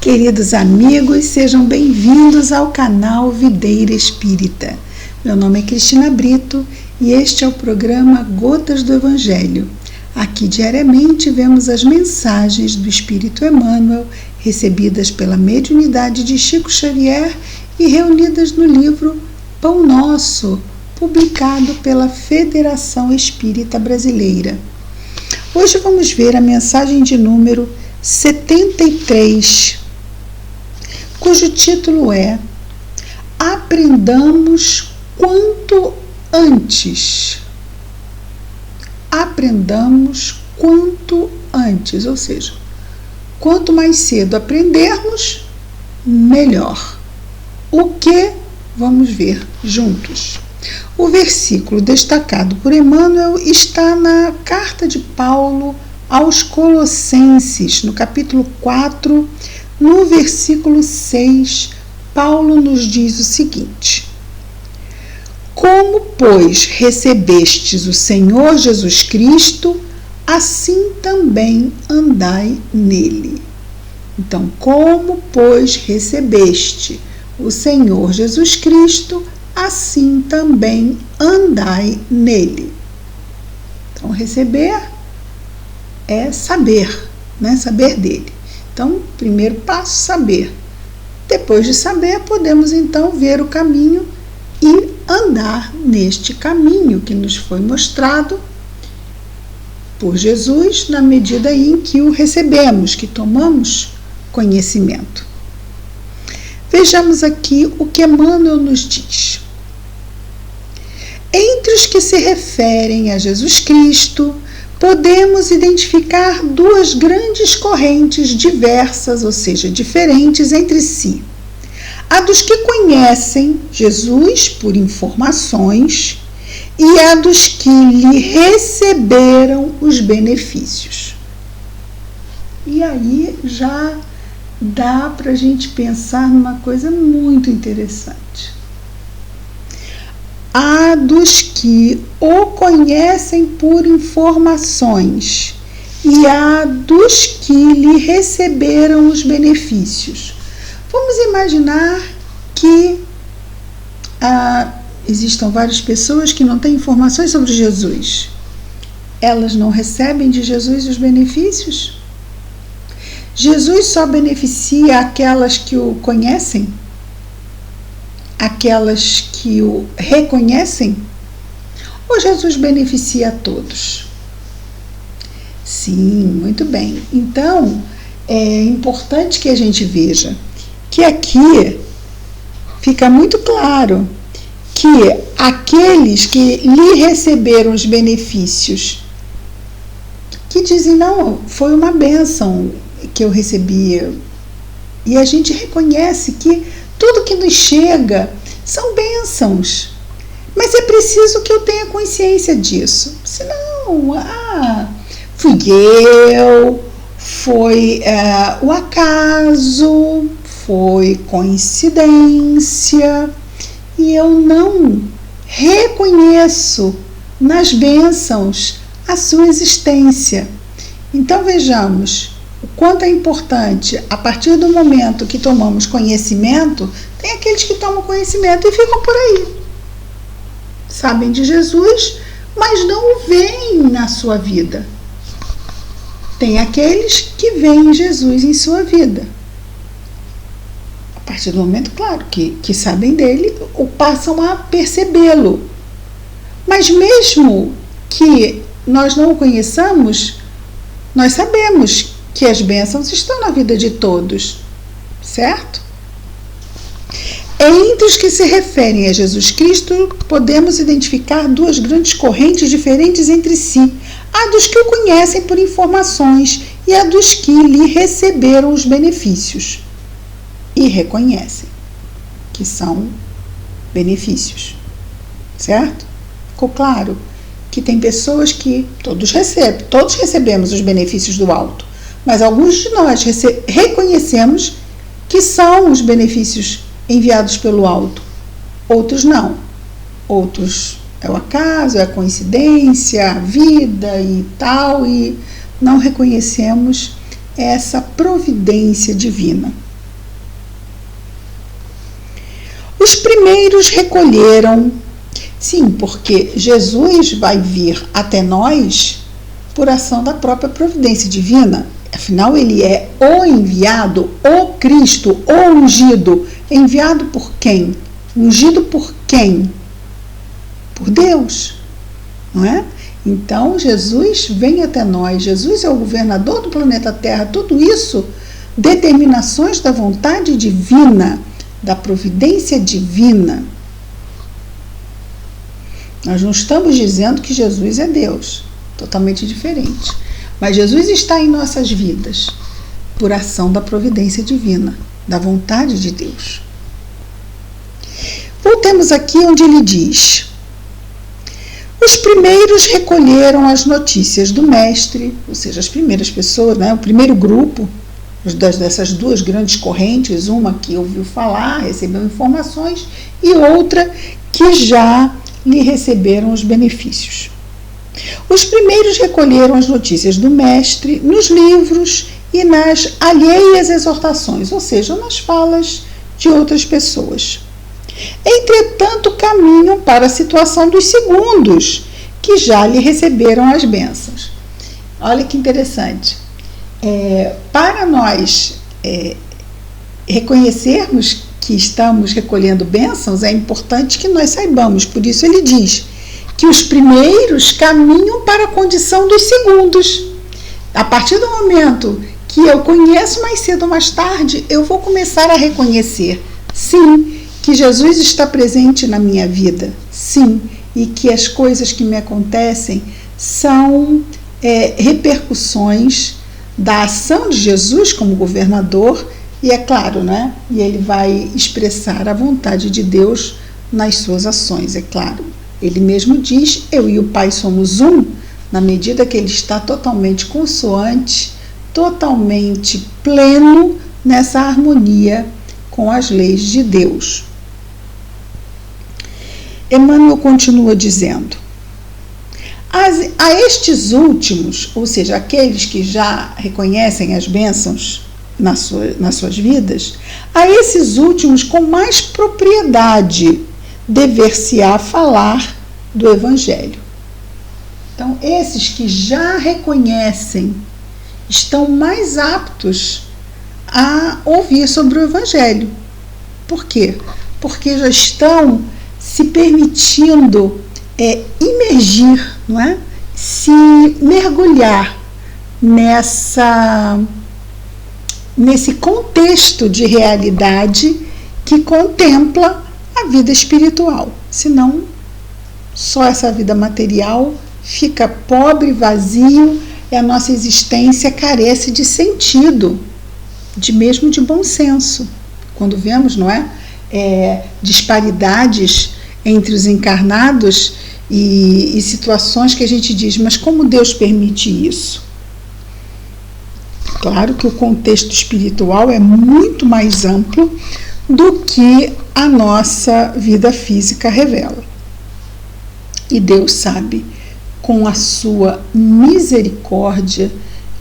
Queridos amigos, sejam bem-vindos ao canal Videira Espírita. Meu nome é Cristina Brito e este é o programa Gotas do Evangelho. Aqui diariamente vemos as mensagens do Espírito Emmanuel recebidas pela mediunidade de Chico Xavier e reunidas no livro Pão Nosso, publicado pela Federação Espírita Brasileira. Hoje vamos ver a mensagem de número 73, cujo título é Aprendamos quanto antes. Aprendamos quanto antes, ou seja, quanto mais cedo aprendermos, melhor. O que? Vamos ver juntos. O versículo destacado por Emmanuel está na carta de Paulo aos Colossenses, no capítulo 4, no versículo 6, Paulo nos diz o seguinte: Como, pois, recebestes o Senhor Jesus Cristo, assim também andai nele. Então, como, pois, recebeste o Senhor Jesus Cristo, assim também andai nele. Então, receber é saber, né? Saber dele. Então, primeiro passo, saber. Depois de saber, podemos então ver o caminho e andar neste caminho que nos foi mostrado por Jesus na medida em que o recebemos, que tomamos conhecimento. Vejamos aqui o que Emmanuel nos diz. Entre os que se referem a Jesus Cristo, podemos identificar duas grandes correntes diversas, ou seja, diferentes entre si. A dos que conhecem Jesus por informações e a dos que lhe receberam os benefícios. E aí já dá para a gente pensar numa coisa muito interessante. Há dos que o conhecem por informações e há dos que lhe receberam os benefícios. Vamos imaginar que existam várias pessoas que não têm informações sobre Jesus. Elas não recebem de Jesus os benefícios? Jesus só beneficia aquelas que o conhecem? Aquelas que o reconhecem? Ou Jesus beneficia a todos? Sim, muito bem. Então, é importante que a gente veja que aqui fica muito claro que aqueles que lhe receberam os benefícios, que dizem, não, foi uma bênção que eu recebi, e a gente reconhece que tudo que nos chega são bênçãos, mas é preciso que eu tenha consciência disso, senão, fui eu, foi o acaso, foi coincidência, e eu não reconheço nas bênçãos a sua existência. Então vejamos o quanto é importante, a partir do momento que tomamos conhecimento, tem aqueles que tomam conhecimento e ficam por aí. Sabem de Jesus, mas não o veem na sua vida. Tem aqueles que veem Jesus em sua vida. A partir do momento, claro, que sabem dele, ou passam a percebê-lo. Mas mesmo que nós não o conheçamos, nós sabemos que as bênçãos estão na vida de todos, certo? Entre os que se referem a Jesus Cristo, podemos identificar duas grandes correntes diferentes entre si, a dos que o conhecem por informações e a dos que lhe receberam os benefícios e reconhecem que são benefícios, certo? Ficou claro que tem pessoas que todos recebemos os benefícios do alto, mas alguns de nós reconhecemos que são os benefícios enviados pelo alto, outros não. Outros é o acaso, é a coincidência, a vida e tal, e não reconhecemos essa providência divina. Os primeiros recolheram, sim, porque Jesus vai vir até nós por ação da própria providência divina. Afinal, ele é o enviado, o Cristo, o ungido. Enviado por quem? Ungido por quem? Por Deus, não é? Então, Jesus vem até nós. Jesus é o governador do planeta Terra. Tudo isso, determinações da vontade divina, da providência divina. Nós não estamos dizendo que Jesus é Deus. Totalmente diferente. Mas Jesus está em nossas vidas por ação da providência divina, da vontade de Deus. Voltemos aqui onde ele diz: os primeiros recolheram as notícias do mestre, ou seja, as primeiras pessoas, né, o primeiro grupo dessas duas grandes correntes, uma que ouviu falar, recebeu informações, e outra que já lhe receberam os benefícios. Os primeiros recolheram as notícias do mestre nos livros e nas alheias exortações, ou seja, nas falas de outras pessoas. Entretanto, caminham para a situação dos segundos, que já lhe receberam as bênçãos. Olha que interessante. Para nós reconhecermos que estamos recolhendo bênçãos, é importante que nós saibamos. Por isso ele diz que os primeiros caminham para a condição dos segundos. A partir do momento que eu conheço mais cedo ou mais tarde, eu vou começar a reconhecer, sim, que Jesus está presente na minha vida, sim, e que as coisas que me acontecem são repercussões da ação de Jesus como governador, e é claro, né? E ele vai expressar a vontade de Deus nas suas ações, é claro. Ele mesmo diz: eu e o Pai somos um, na medida que ele está totalmente consoante, totalmente pleno nessa harmonia com as leis de Deus. Emmanuel continua dizendo: a estes últimos, ou seja, aqueles que já reconhecem as bênçãos nas suas vidas, a esses últimos com mais propriedade dever-se-á falar do Evangelho. Então, esses que já reconhecem estão mais aptos a ouvir sobre o Evangelho. Por quê? Porque já estão se permitindo imergir, não é? Se mergulhar nesse contexto de realidade que contempla a vida espiritual. Senão, só essa vida material fica pobre, vazio, e a nossa existência carece de sentido, mesmo de bom senso. Quando vemos, não é, disparidades entre os encarnados e situações que a gente diz, mas como Deus permite isso? Claro que o contexto espiritual é muito mais amplo do que a nossa vida física revela. E Deus sabe, com a sua misericórdia,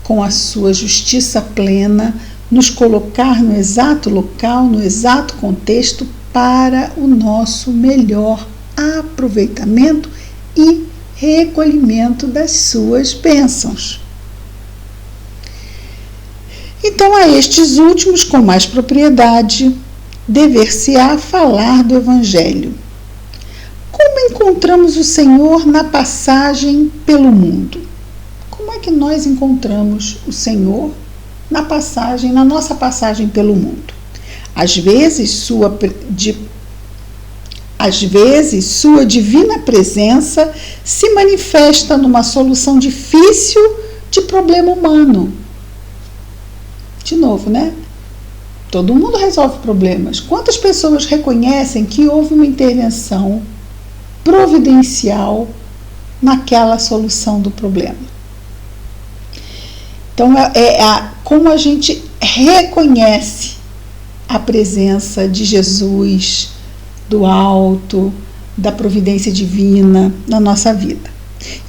com a sua justiça plena, nos colocar no exato local, no exato contexto, para o nosso melhor aproveitamento e recolhimento das suas bênçãos. Então, a estes últimos, com mais propriedade, dever-se-á falar do Evangelho. Como encontramos o Senhor na passagem pelo mundo? Como é que nós encontramos o Senhor na nossa passagem pelo mundo? Às vezes, sua divina presença se manifesta numa solução difícil de problema humano. De novo, né? Todo mundo resolve problemas. Quantas pessoas reconhecem que houve uma intervenção providencial naquela solução do problema? Então, como a gente reconhece a presença de Jesus, do alto, da providência divina na nossa vida.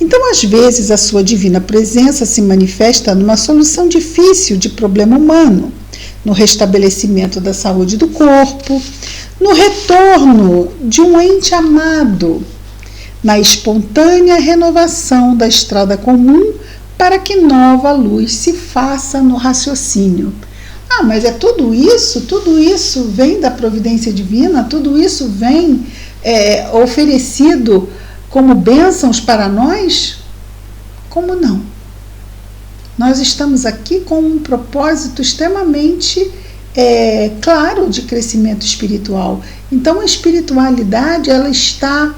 Então, às vezes, a sua divina presença se manifesta numa solução difícil de problema humano, no restabelecimento da saúde do corpo, no retorno de um ente amado, na espontânea renovação da estrada comum para que nova luz se faça no raciocínio. Ah, mas é tudo isso vem da providência divina, tudo isso vem oferecido como bênçãos para nós? Como não? Nós estamos aqui com um propósito extremamente claro de crescimento espiritual. Então a espiritualidade, ela está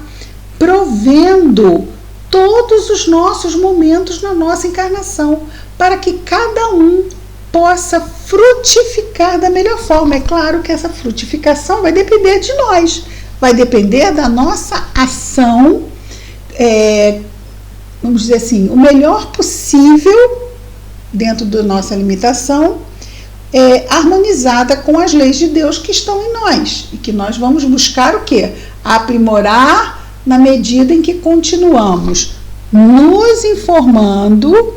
provendo todos os nossos momentos na nossa encarnação, para que cada um possa frutificar da melhor forma. É claro que essa frutificação vai depender de nós, vai depender da nossa ação, vamos dizer assim, o melhor possível dentro da nossa limitação, harmonizada com as leis de Deus que estão em nós, e que nós vamos buscar o quê? Aprimorar na medida em que continuamos nos informando,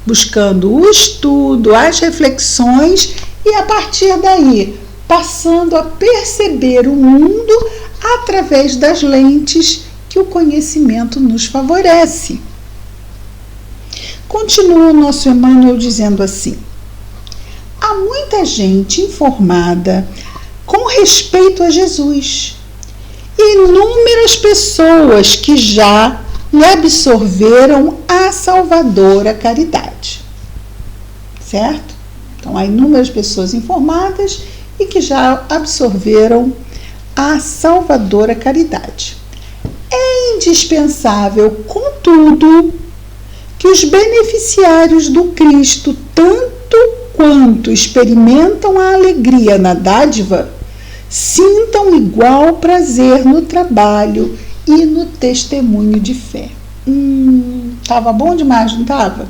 buscando o estudo, as reflexões, e a partir daí passando a perceber o mundo através das lentes que o conhecimento nos favorece. Continua o nosso Emmanuel dizendo assim: há muita gente informada com respeito a Jesus, e inúmeras pessoas que já lhe absorveram a salvadora caridade. Certo? Então, há inúmeras pessoas informadas e que já absorveram a salvadora caridade. É indispensável, contudo, que os beneficiários do Cristo, tanto quanto experimentam a alegria na dádiva, sintam igual prazer no trabalho e no testemunho de fé. Tava bom demais, não tava?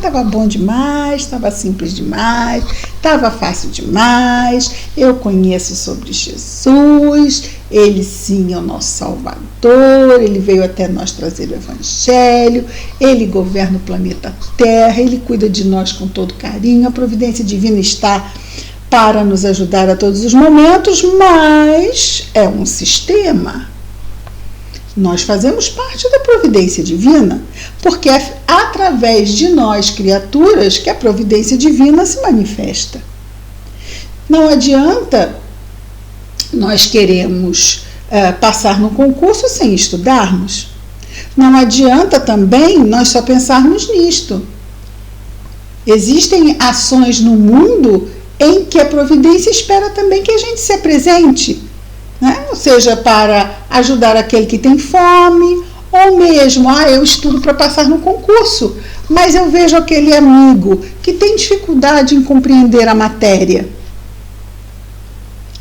Tava bom demais, estava simples demais, estava fácil demais. Eu conheço sobre Jesus, ele sim é o nosso Salvador, ele veio até nós trazer o Evangelho, ele governa o planeta Terra, ele cuida de nós com todo carinho, a providência divina está para nos ajudar a todos os momentos, mas é um sistema. Nós fazemos parte da providência divina, porque é através de nós, criaturas, que a providência divina se manifesta. Não adianta nós queremos passar no concurso sem estudarmos. Não adianta também nós só pensarmos nisto. Existem ações no mundo em que a providência espera também que a gente se apresente, né? Ou seja, para ajudar aquele que tem fome, ou mesmo, eu estudo para passar no concurso, mas eu vejo aquele amigo que tem dificuldade em compreender a matéria.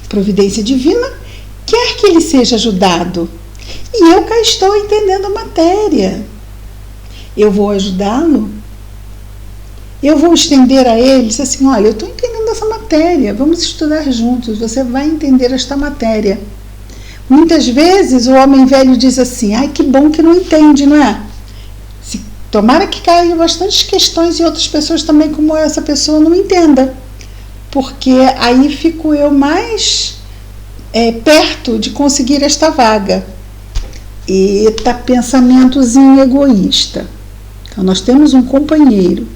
Providência divina quer que ele seja ajudado, e eu cá estou entendendo a matéria. Eu vou ajudá-lo, eu vou estender a ele, dizer assim, olha, eu estou entendendo essa matéria, vamos estudar juntos, você vai entender esta matéria. Muitas vezes o homem velho diz assim, que bom que não entende, não é? Tomara que caiam bastantes questões e outras pessoas também, como essa pessoa, não entenda, porque aí fico eu mais perto de conseguir esta vaga. Eita, pensamentozinho egoísta. Então nós temos um companheiro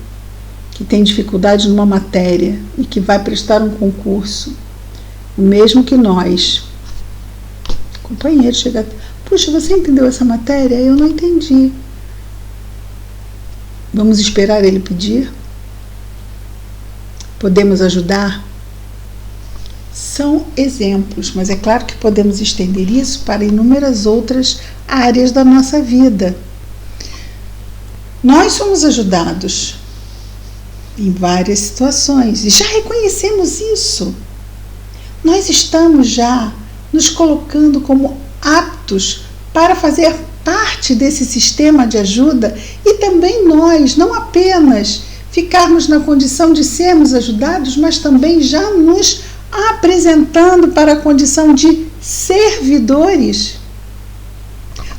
que tem dificuldade numa matéria e que vai prestar um concurso, o mesmo que nós. O companheiro chega, puxa, você entendeu essa matéria? Eu não entendi. Vamos esperar ele pedir? Podemos ajudar? São exemplos, mas é claro que podemos estender isso para inúmeras outras áreas da nossa vida. Nós somos ajudados em várias situações e já reconhecemos isso. Nós estamos já nos colocando como aptos para fazer parte desse sistema de ajuda, e também nós, não apenas ficarmos na condição de sermos ajudados, mas também já nos apresentando para a condição de servidores.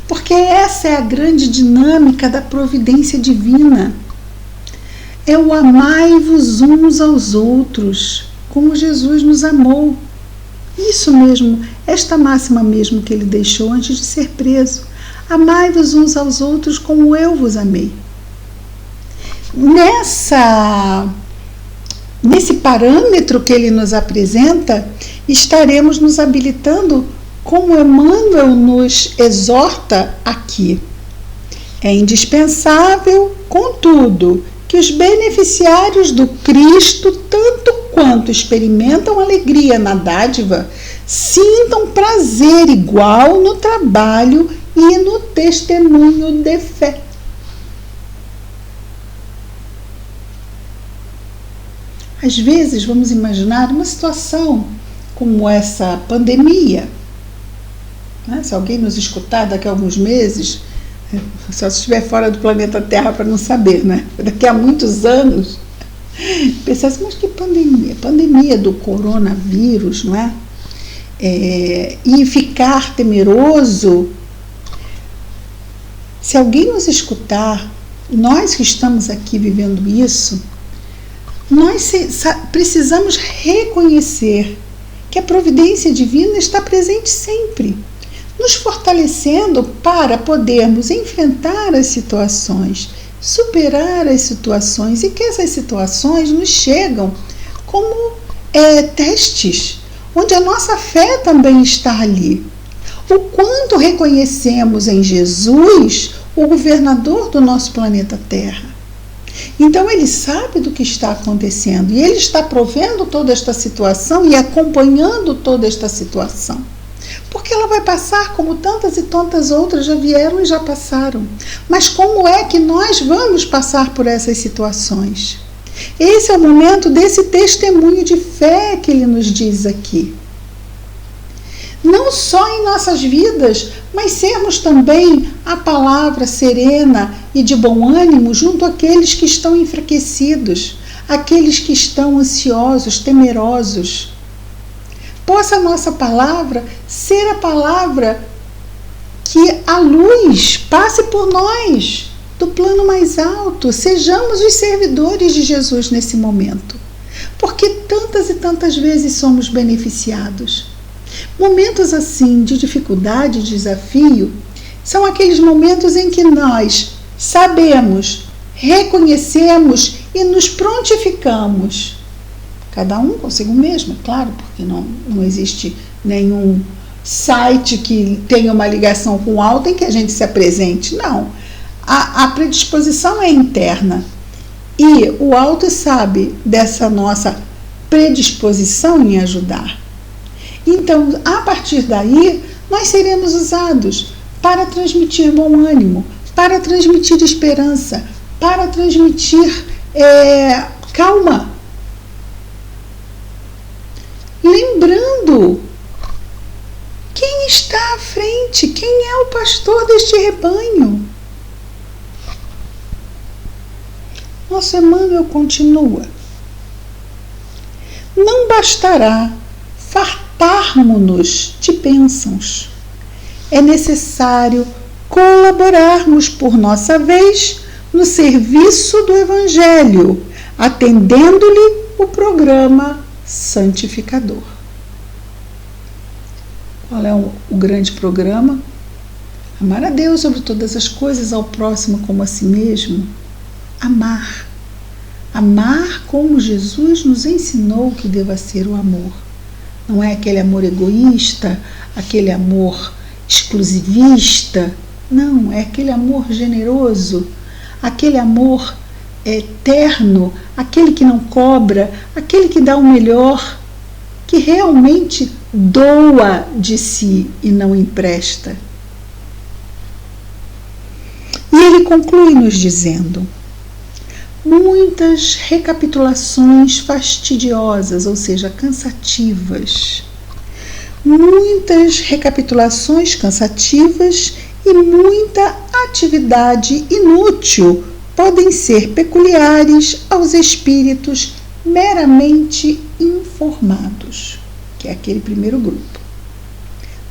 Porque essa é a grande dinâmica da providência divina. É o amai-vos uns aos outros, como Jesus nos amou. Isso mesmo, esta máxima mesmo que ele deixou antes de ser preso. Amai-vos uns aos outros como eu vos amei. Nesse parâmetro que ele nos apresenta, estaremos nos habilitando como Emmanuel nos exorta aqui. É indispensável, contudo, que os beneficiários do Cristo, tanto quanto experimentam alegria na dádiva, sintam prazer igual no trabalho e no testemunho de fé. Às vezes vamos imaginar uma situação como essa pandemia. Se alguém nos escutar daqui a alguns meses, só se estiver fora do planeta Terra para não saber, né? Daqui a muitos anos, pensar assim, mas que pandemia? Pandemia do coronavírus, não é? E ficar temeroso. Se alguém nos escutar, nós que estamos aqui vivendo isso, nós precisamos reconhecer que a providência divina está presente sempre, nos fortalecendo para podermos enfrentar as situações, superar as situações, e que essas situações nos chegam como testes, onde a nossa fé também está ali. O quanto reconhecemos em Jesus o governador do nosso planeta Terra. Então ele sabe do que está acontecendo e ele está provendo toda esta situação e acompanhando toda esta situação. Porque ela vai passar como tantas e tantas outras já vieram e já passaram. Mas como é que nós vamos passar por essas situações? Esse é o momento desse testemunho de fé que ele nos diz aqui. Não só em nossas vidas, mas sermos também a palavra serena e de bom ânimo junto àqueles que estão enfraquecidos, aqueles que estão ansiosos, temerosos. Possa a nossa palavra ser a palavra que a luz passe por nós, do plano mais alto. Sejamos os servidores de Jesus nesse momento, porque tantas e tantas vezes somos beneficiados. Momentos assim de dificuldade, de desafio, são aqueles momentos em que nós sabemos, reconhecemos e nos prontificamos. Cada um consigo mesmo, é claro, porque não existe nenhum site que tenha uma ligação com o alto em que a gente se apresente. Não. A predisposição é interna. E o alto sabe dessa nossa predisposição em ajudar. Então, a partir daí, nós seremos usados para transmitir bom ânimo, para transmitir esperança, para transmitir calma. Lembrando quem está à frente, quem é o pastor deste rebanho. Nosso Emmanuel continua. Não bastará fartarmos-nos de bênçãos. É necessário colaborarmos por nossa vez no serviço do Evangelho, atendendo-lhe o programa santificador. Qual é o grande programa? Amar a Deus sobre todas as coisas, ao próximo como a si mesmo. Amar. Amar como Jesus nos ensinou que deva ser o amor. Não é aquele amor egoísta, aquele amor exclusivista. Não, é aquele amor generoso, aquele amor eterno, aquele que não cobra, aquele que dá o melhor, que realmente doa de si e não empresta. E ele conclui nos dizendo: muitas recapitulações fastidiosas, ou seja, cansativas, muitas recapitulações cansativas e muita atividade inútil podem ser peculiares aos espíritos meramente informados, que é aquele primeiro grupo.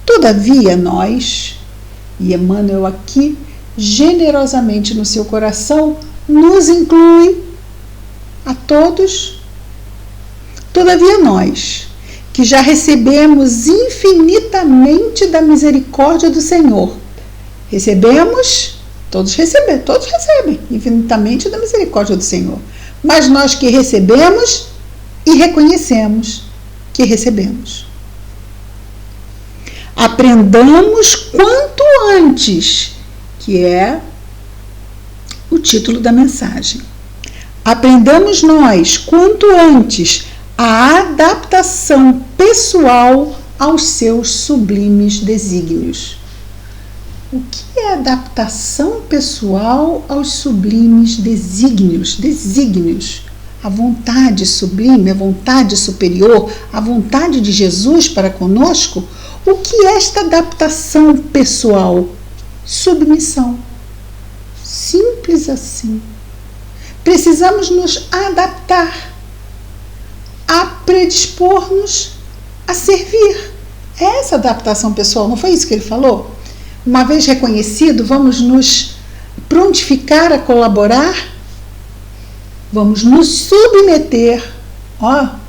Todavia nós, e Emmanuel aqui, generosamente no seu coração, nos inclui a todos. Todavia nós, que já recebemos infinitamente da misericórdia do Senhor. Recebemos, todos recebem infinitamente da misericórdia do Senhor. Mas nós que recebemos e reconhecemos que recebemos. Aprendamos quanto antes, que é o título da mensagem. Aprendamos nós quanto antes a adaptação pessoal aos seus sublimes desígnios. O que é adaptação pessoal aos sublimes desígnios? Desígnios. A vontade sublime, a vontade superior, a vontade de Jesus para conosco. O que é esta adaptação pessoal? Submissão. Simples assim. Precisamos nos adaptar, a predispor-nos a servir. É essa adaptação pessoal, não foi isso que ele falou? Uma vez reconhecido, vamos nos prontificar a colaborar, vamos nos submeter,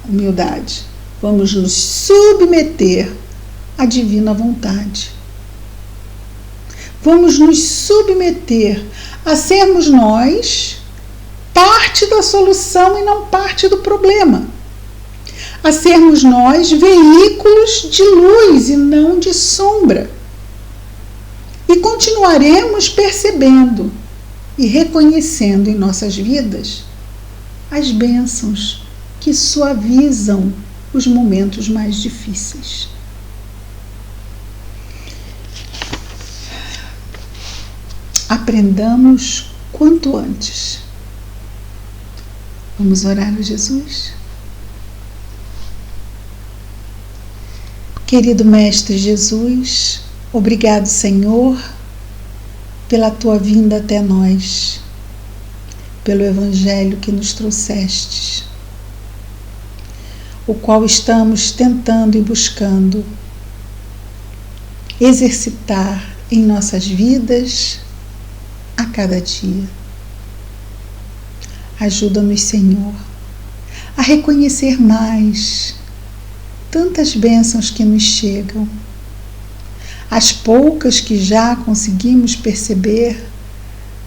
humildade, vamos nos submeter à divina vontade. Vamos nos submeter a sermos nós parte da solução e não parte do problema. A sermos nós veículos de luz e não de sombra. E continuaremos percebendo e reconhecendo em nossas vidas as bênçãos que suavizam os momentos mais difíceis. Aprendamos quanto antes. Vamos orar a Jesus? Querido Mestre Jesus, obrigado, Senhor, pela Tua vinda até nós, pelo Evangelho que nos trouxestes, o qual estamos tentando e buscando exercitar em nossas vidas a cada dia. Ajuda-nos, Senhor, a reconhecer mais tantas bênçãos que nos chegam. As poucas que já conseguimos perceber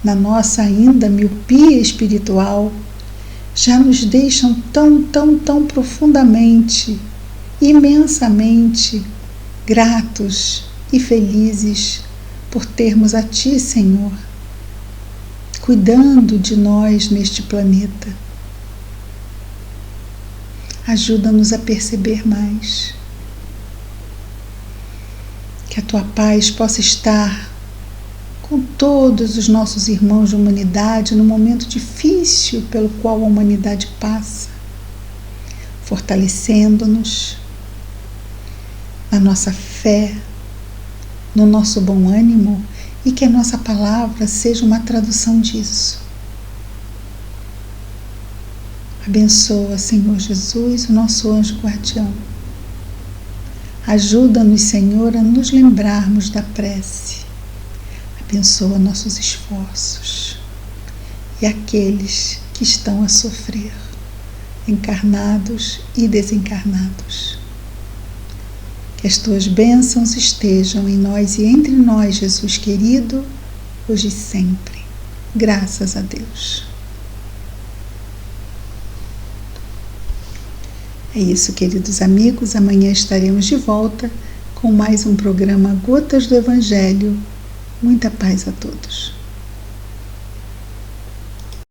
na nossa ainda miopia espiritual já nos deixam tão profundamente, imensamente gratos e felizes por termos a Ti, Senhor, cuidando de nós neste planeta. Ajuda-nos a perceber mais. Que a Tua paz possa estar com todos os nossos irmãos de humanidade no momento difícil pelo qual a humanidade passa, fortalecendo-nos na nossa fé, no nosso bom ânimo, e que a nossa palavra seja uma tradução disso. Abençoa, Senhor Jesus, o nosso anjo guardião. Ajuda-nos, Senhor, a nos lembrarmos da prece. Abençoa nossos esforços e aqueles que estão a sofrer, encarnados e desencarnados. Que as Tuas bênçãos estejam em nós e entre nós, Jesus querido, hoje e sempre. Graças a Deus. É isso, queridos amigos. Amanhã estaremos de volta com mais um programa Gotas do Evangelho. Muita paz a todos.